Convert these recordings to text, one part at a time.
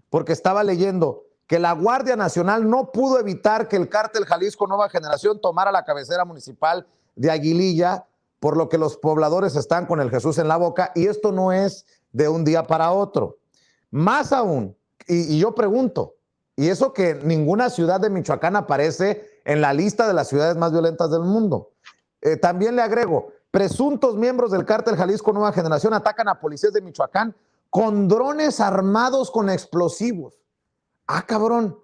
porque estaba leyendo que la Guardia Nacional no pudo evitar que el cártel Jalisco Nueva Generación tomara la cabecera municipal de Aguililla, por lo que los pobladores están con el Jesús en la boca, y esto no es de un día para otro. Más aún, y yo pregunto, y eso que ninguna ciudad de Michoacán aparece en la lista de las ciudades más violentas del mundo. También le agrego, presuntos miembros del cártel Jalisco Nueva Generación atacan a policías de Michoacán con drones armados con explosivos. Ah, cabrón,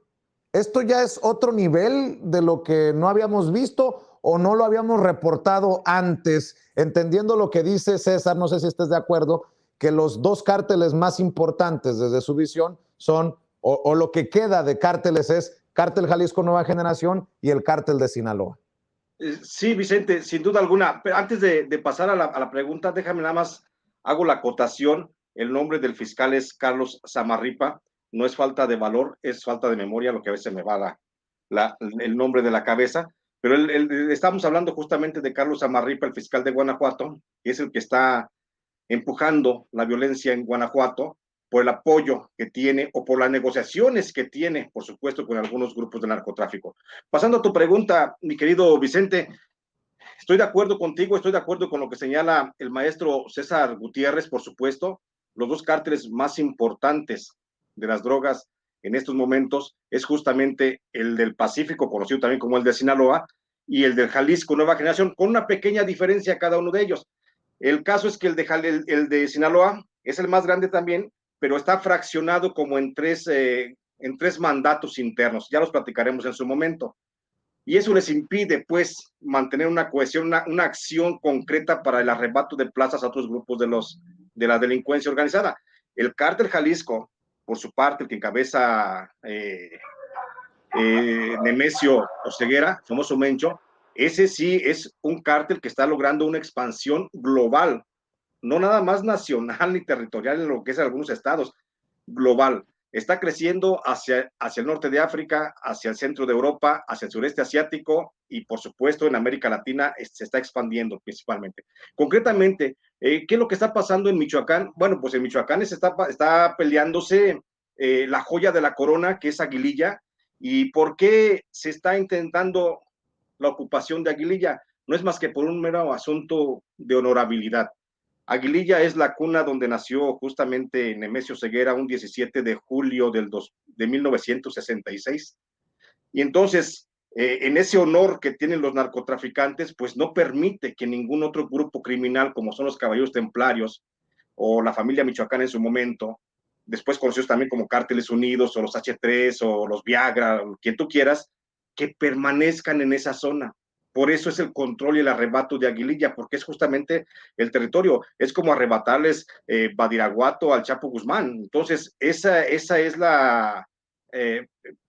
esto ya es otro nivel de lo que no habíamos visto o no lo habíamos reportado antes, entendiendo lo que dice César, no sé si estés de acuerdo, que los dos cárteles más importantes desde su visión son, o lo que queda de cárteles es Cártel Jalisco Nueva Generación y el Cártel de Sinaloa. Sí, Vicente, sin duda alguna. Pero antes de pasar a la pregunta, déjame nada más, hago la acotación. El nombre del fiscal es Carlos Zamarripa. No es falta de valor, es falta de memoria, lo que a veces me va el nombre de la cabeza. Pero estamos hablando justamente de Carlos Zamarripa, el fiscal de Guanajuato, que es el que está empujando la violencia en Guanajuato por el apoyo que tiene o por las negociaciones que tiene, por supuesto, con algunos grupos de narcotráfico. Pasando a tu pregunta, mi querido Vicente, estoy de acuerdo contigo, estoy de acuerdo con lo que señala el maestro César Gutiérrez, por supuesto. Los dos cárteles más importantes de las drogas en estos momentos es justamente el del Pacífico, conocido también como el de Sinaloa, y el del Jalisco Nueva Generación, con una pequeña diferencia cada uno de ellos. El caso es que el de Sinaloa es el más grande también, pero está fraccionado como en tres mandatos internos. Ya los platicaremos en su momento. Y eso les impide, pues, mantener una cohesión, una acción concreta para el arrebato de plazas a otros grupos de la delincuencia organizada. El cártel Jalisco, por su parte, el que encabeza Nemesio Oseguera, famoso Mencho, ese sí es un cártel que está logrando una expansión global, no nada más nacional ni territorial en lo que es algunos estados, global. Está creciendo hacia el norte de África, hacia el centro de Europa, hacia el sureste asiático y, por supuesto, en América Latina se está expandiendo principalmente. Concretamente, ¿qué es lo que está pasando en Michoacán? Bueno, pues en Michoacán está peleándose la joya de la corona, que es Aguililla. ¿Y por qué se está intentando la ocupación de Aguililla? No es más que por un mero asunto de honorabilidad. Aguililla es la cuna donde nació justamente Nemesio Ceguera un 17 de julio de 1966. Y entonces, en ese honor que tienen los narcotraficantes, pues no permite que ningún otro grupo criminal, como son los Caballeros Templarios o la familia Michoacán en su momento, después conocidos también como Cárteles Unidos o los H3 o los Viagra, o quien tú quieras, que permanezcan en esa zona. Por eso es el control y el arrebato de Aguililla, porque es justamente el territorio. Es como arrebatarles Badiraguato al Chapo Guzmán. Entonces, esa es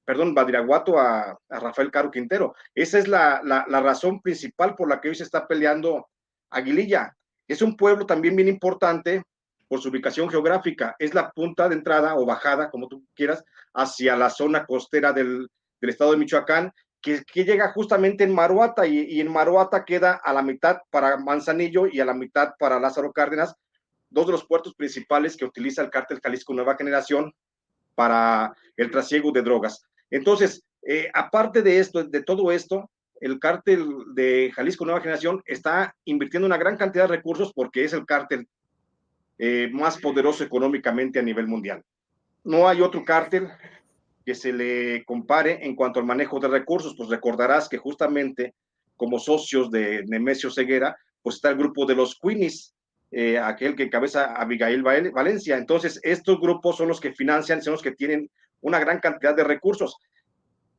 Badiraguato a Rafael Caro Quintero. Esa es la razón principal por la que hoy se está peleando Aguililla. Es un pueblo también bien importante por su ubicación geográfica. Es la punta de entrada o bajada, como tú quieras, hacia la zona costera del estado de Michoacán, que llega justamente en Maruata y en Maruata queda a la mitad para Manzanillo y a la mitad para Lázaro Cárdenas, dos de los puertos principales que utiliza el cártel Jalisco Nueva Generación para el trasiego de drogas. Entonces, aparte de esto, de todo esto, el cártel de Jalisco Nueva Generación está invirtiendo una gran cantidad de recursos porque es el cártel más poderoso económicamente a nivel mundial. No hay otro cártel que se le compare en cuanto al manejo de recursos. Pues recordarás que justamente como socios de Nemesio Ceguera, pues está el grupo de los Queenies, aquel que encabeza Abigail Valencia. Entonces, estos grupos son los que financian, son los que tienen una gran cantidad de recursos.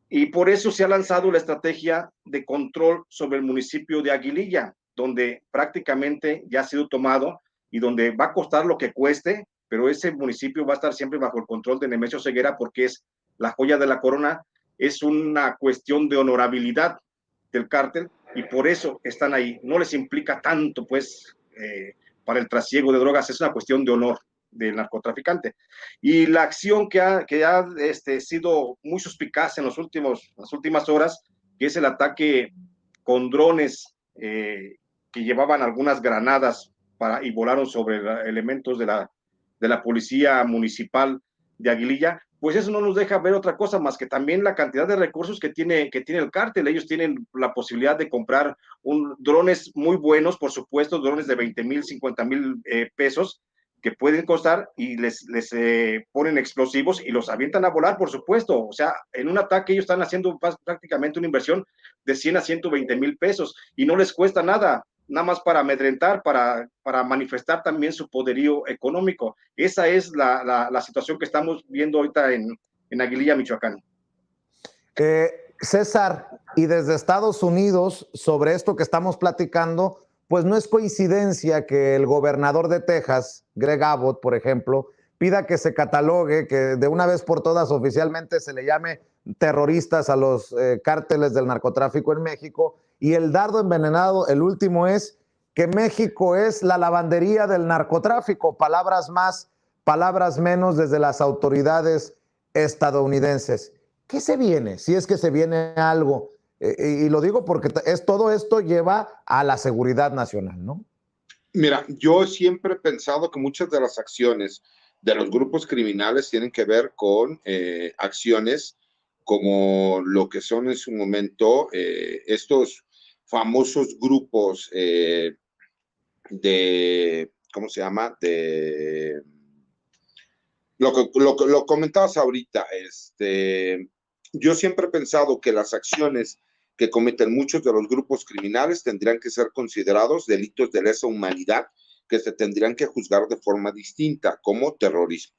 Y por eso se ha lanzado la estrategia de control sobre el municipio de Aguililla, donde prácticamente ya ha sido tomado y donde va a costar lo que cueste, pero ese municipio va a estar siempre bajo el control de Nemesio Ceguera porque es la joya de la corona, es una cuestión de honorabilidad del cártel y por eso están ahí. No les implica tanto, pues, para el trasiego de drogas, es una cuestión de honor del narcotraficante. Y la acción que ha sido muy suspicaz en las últimas horas, que es el ataque con drones que llevaban algunas granadas y volaron sobre elementos de la policía municipal de Aguililla, pues eso no nos deja ver otra cosa más que también la cantidad de recursos que tiene el cártel. Ellos tienen la posibilidad de comprar drones muy buenos, por supuesto, drones de 20,000, 50,000 pesos, que pueden costar, y les ponen explosivos y los avientan a volar, por supuesto. O sea, en un ataque ellos están haciendo prácticamente una inversión de 100 a 120,000 pesos y no les cuesta nada más para amedrentar, para manifestar también su poderío económico. Esa es la situación que estamos viendo ahorita en Aguililla, Michoacán. César, y desde Estados Unidos, sobre esto que estamos platicando, pues no es coincidencia que el gobernador de Texas, Greg Abbott, por ejemplo, pida que se catalogue, que de una vez por todas oficialmente se le llame terroristas a los cárteles del narcotráfico en México. Y el dardo envenenado, el último, es que México es la lavandería del narcotráfico. Palabras más, palabras menos desde las autoridades estadounidenses. ¿Qué se viene? Si es que se viene algo. Y lo digo porque todo esto lleva a la seguridad nacional, ¿no? Mira, yo siempre he pensado que muchas de las acciones de los grupos criminales tienen que ver con acciones como lo que son en su momento estos famosos grupos de, ¿cómo se llama? De lo comentabas ahorita, yo siempre he pensado que las acciones que cometen muchos de los grupos criminales tendrían que ser considerados delitos de lesa humanidad que se tendrían que juzgar de forma distinta, como terrorismo.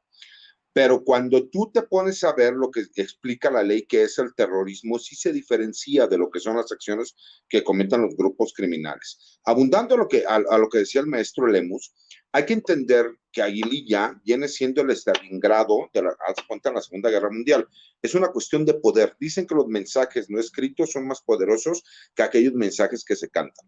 Pero cuando tú te pones a ver lo que explica la ley que es el terrorismo, sí se diferencia de lo que son las acciones que cometen los grupos criminales. Abundando a lo que decía el maestro Lemus, hay que entender que Aguililla viene siendo el Stalingrado de la Segunda Guerra Mundial. Es una cuestión de poder. Dicen que los mensajes no escritos son más poderosos que aquellos mensajes que se cantan.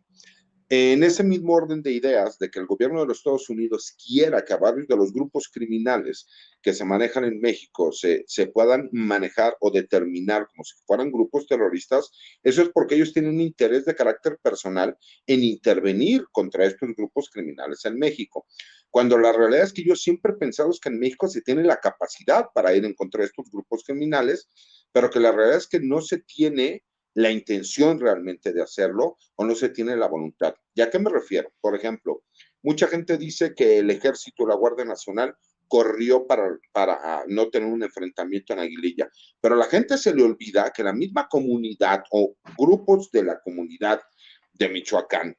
En ese mismo orden de ideas de que el gobierno de los Estados Unidos quiera que a varios de los grupos criminales que se manejan en México se puedan manejar o determinar como si fueran grupos terroristas, eso es porque ellos tienen un interés de carácter personal en intervenir contra estos grupos criminales en México. Cuando la realidad es que yo siempre he pensado es que en México se tiene la capacidad para ir en contra de estos grupos criminales, pero que la realidad es que no se tiene la intención realmente de hacerlo o no se tiene la voluntad. ¿Y a qué me refiero? Por ejemplo, mucha gente dice que el Ejército, la Guardia Nacional, corrió para no tener un enfrentamiento en Aguililla, pero a la gente se le olvida que la misma comunidad o grupos de la comunidad de Michoacán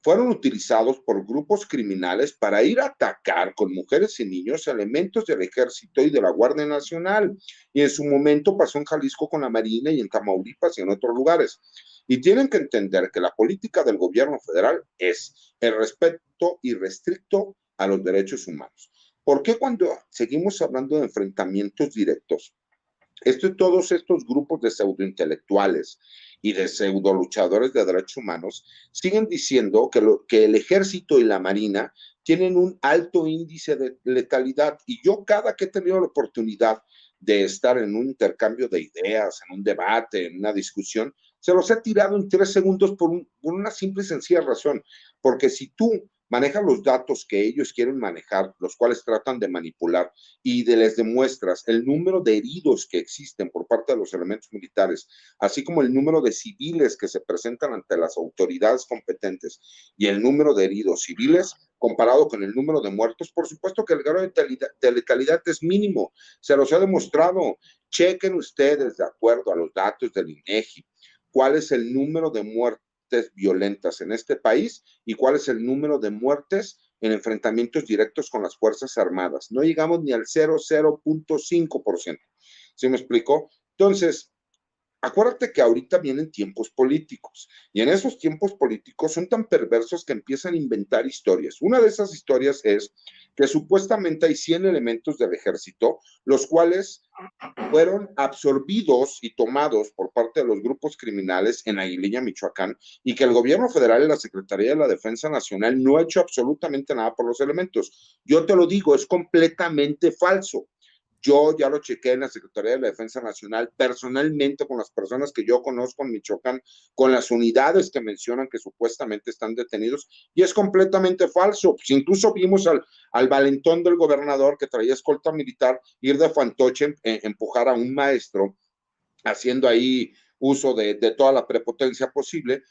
fueron utilizados por grupos criminales para ir a atacar con mujeres y niños elementos del Ejército y de la Guardia Nacional. Y en su momento pasó en Jalisco con la Marina y en Tamaulipas y en otros lugares. Y tienen que entender que la política del gobierno federal es el respeto irrestricto a los derechos humanos. ¿Por qué cuando seguimos hablando de enfrentamientos directos, todos estos grupos de pseudointelectuales y de pseudoluchadores de derechos humanos siguen diciendo que el ejército y la marina tienen un alto índice de letalidad? Y yo cada que he tenido la oportunidad de estar en un intercambio de ideas, en un debate, en una discusión, se los he tirado en 3 segundos por una simple y sencilla razón, porque si tú manejas los datos que ellos quieren manejar, los cuales tratan de manipular, y les demuestras el número de heridos que existen por parte de los elementos militares, así como el número de civiles que se presentan ante las autoridades competentes y el número de heridos civiles comparado con el número de muertos, por supuesto que el grado de letalidad es mínimo, se los ha demostrado. Chequen ustedes, de acuerdo a los datos del INEGI, cuál es el número de muertes violentas en este país y cuál es el número de muertes en enfrentamientos directos con las Fuerzas Armadas. No llegamos ni al 0,5%. ¿Sí me explico? Entonces, acuérdate que ahorita vienen tiempos políticos y en esos tiempos políticos son tan perversos que empiezan a inventar historias. Una de esas historias es que supuestamente hay 100 elementos del ejército, los cuales fueron absorbidos y tomados por parte de los grupos criminales en Aguililla, Michoacán, y que el gobierno federal y la Secretaría de la Defensa Nacional no ha hecho absolutamente nada por los elementos. Yo te lo digo, es completamente falso. Yo ya lo chequé en la Secretaría de la Defensa Nacional, personalmente con las personas que yo conozco en Michoacán, con las unidades que mencionan que supuestamente están detenidos, y es completamente falso. Pues incluso vimos al valentón del gobernador que traía escolta militar ir de fantoche, empujar a un maestro, haciendo ahí uso de toda la prepotencia posible,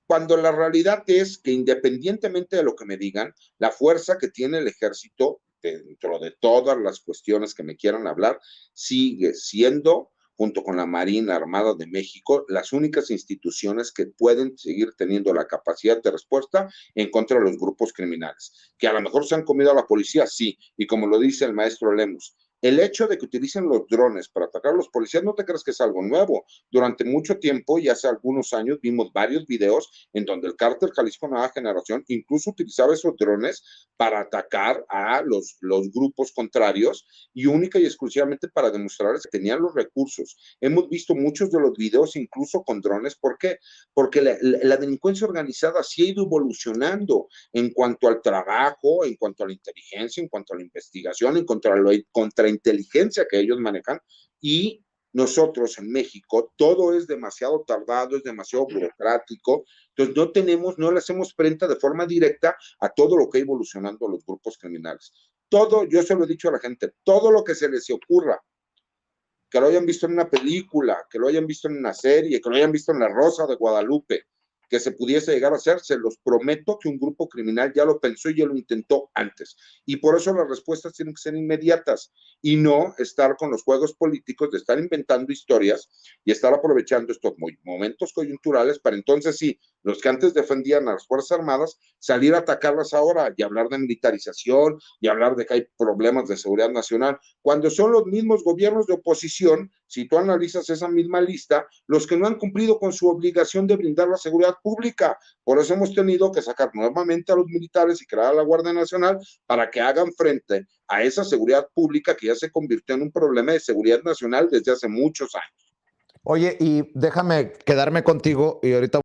cuando la realidad es que independientemente de lo que me digan, la fuerza que tiene el ejército, dentro de todas las cuestiones que me quieran hablar, sigue siendo, junto con la Marina Armada de México, las únicas instituciones que pueden seguir teniendo la capacidad de respuesta en contra de los grupos criminales. Que a lo mejor se han comido a la policía, sí, y como lo dice el maestro Lemus, el hecho de que utilicen los drones para atacar a los policías, no te creas que es algo nuevo. Durante mucho tiempo, y hace algunos años, vimos varios videos en donde el cártel Jalisco Nueva Generación incluso utilizaba esos drones para atacar a los grupos contrarios, y única y exclusivamente para demostrarles que tenían los recursos. Hemos visto muchos de los videos incluso con drones. ¿Por qué? Porque la delincuencia organizada sí ha ido evolucionando en cuanto al trabajo, en cuanto a la inteligencia, en cuanto a la investigación, en cuanto a la contrainteligencia que ellos manejan, y nosotros en México todo es demasiado tardado, es demasiado burocrático, entonces no le hacemos frente de forma directa a todo lo que ha evolucionando los grupos criminales. Todo, yo se lo he dicho a la gente, todo lo que se les ocurra, que lo hayan visto en una película, que lo hayan visto en una serie, que lo hayan visto en La Rosa de Guadalupe, que se pudiese llegar a hacer, se los prometo que un grupo criminal ya lo pensó y ya lo intentó antes. Y por eso las respuestas tienen que ser inmediatas y no estar con los juegos políticos de estar inventando historias y estar aprovechando estos momentos coyunturales para entonces sí, los que antes defendían a las Fuerzas Armadas, salir a atacarlas ahora y hablar de militarización y hablar de que hay problemas de seguridad nacional, cuando son los mismos gobiernos de oposición, si tú analizas esa misma lista, los que no han cumplido con su obligación de brindar la seguridad pública. Por eso hemos tenido que sacar nuevamente a los militares y crear a la Guardia Nacional para que hagan frente a esa seguridad pública que ya se convirtió en un problema de seguridad nacional desde hace muchos años. Oye, y déjame quedarme contigo y ahorita